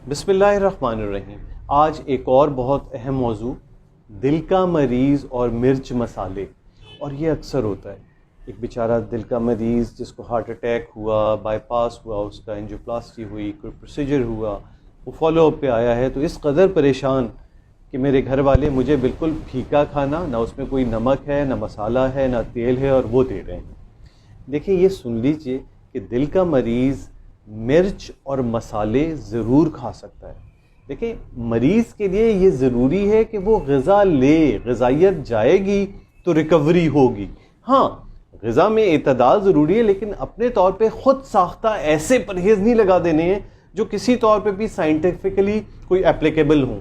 بسم اللہ الرحمن الرحیم۔ آج ایک اور بہت اہم موضوع، دل کا مریض اور مرچ مسالے۔ اور یہ اکثر ہوتا ہے، ایک بیچارہ دل کا مریض جس کو ہارٹ اٹیک ہوا، بائی پاس ہوا، اس کا انجیوپلاسٹی ہوئی، کوئی پروسیجر ہوا، وہ فالو اپ پہ آیا ہے تو اس قدر پریشان کہ میرے گھر والے مجھے بالکل پھیکا کھانا، نہ اس میں کوئی نمک ہے، نہ مسالہ ہے، نہ تیل ہے، اور وہ دے رہے ہیں۔ دیکھیں، یہ سن لیجئے کہ دل کا مریض مرچ اور مسالے ضرور کھا سکتا ہے۔ دیکھیں، مریض کے لیے یہ ضروری ہے کہ وہ غذا لے، غذائیت جائے گی تو ریکوری ہوگی۔ ہاں، غذا میں اعتدال ضروری ہے، لیکن اپنے طور پہ خود ساختہ ایسے پرہیز نہیں لگا دینے ہیں جو کسی طور پہ بھی سائنٹیفکلی کوئی اپلیکیبل ہوں۔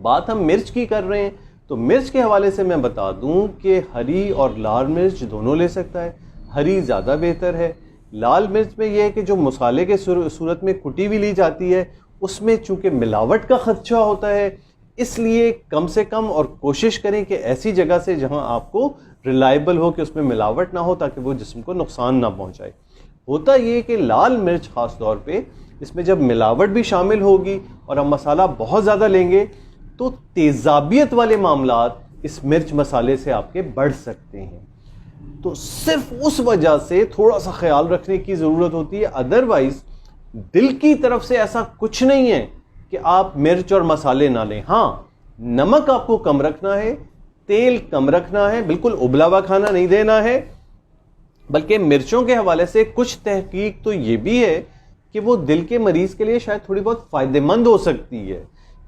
بات ہم مرچ کی کر رہے ہیں تو مرچ کے حوالے سے میں بتا دوں کہ ہری اور لال مرچ دونوں لے سکتا ہے۔ ہری زیادہ بہتر ہے۔ لال مرچ میں یہ ہے کہ جو مسالے کے صورت میں کٹی ہوئی لی جاتی ہے، اس میں چونکہ ملاوٹ کا خدشہ ہوتا ہے، اس لیے کم سے کم اور کوشش کریں کہ ایسی جگہ سے جہاں آپ کو ریلائبل ہو کہ اس میں ملاوٹ نہ ہو، تاکہ وہ جسم کو نقصان نہ پہنچائے۔ ہوتا یہ کہ لال مرچ خاص طور پہ اس میں جب ملاوٹ بھی شامل ہوگی اور ہم مسالہ بہت زیادہ لیں گے تو تیزابیت والے معاملات اس مرچ مسالے سے آپ کے بڑھ سکتے ہیں۔ تو صرف اس وجہ سے تھوڑا سا خیال رکھنے کی ضرورت ہوتی ہے۔ ادروائز دل کی طرف سے ایسا کچھ نہیں ہے کہ آپ مرچ اور مسالے نہ لیں۔ ہاں، نمک آپ کو کم رکھنا ہے، تیل کم رکھنا ہے، بالکل ابلا ہوا کھانا نہیں دینا ہے۔ بلکہ مرچوں کے حوالے سے کچھ تحقیق تو یہ بھی ہے کہ وہ دل کے مریض کے لیے شاید تھوڑی بہت فائدہ مند ہو سکتی ہے،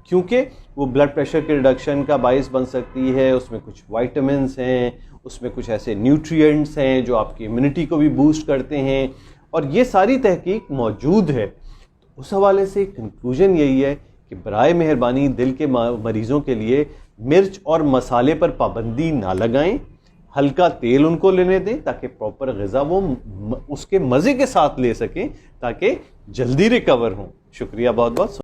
کیونکہ وہ بلڈ پریشر کے ریڈکشن کا باعث بن سکتی ہے۔ اس میں کچھ وائٹامنس ہیں، اس میں کچھ ایسے نیوٹرینٹس ہیں جو آپ کی امیونٹی کو بھی بوسٹ کرتے ہیں، اور یہ ساری تحقیق موجود ہے۔ تو اس حوالے سے کنکلوژن یہی ہے کہ برائے مہربانی دل کے مریضوں کے لیے مرچ اور مسالے پر پابندی نہ لگائیں، ہلکا تیل ان کو لینے دیں تاکہ پراپر غذا وہ اس کے مزے کے ساتھ لے سکیں، تاکہ جلدی ریکور ہوں۔ شکریہ بہت بہت۔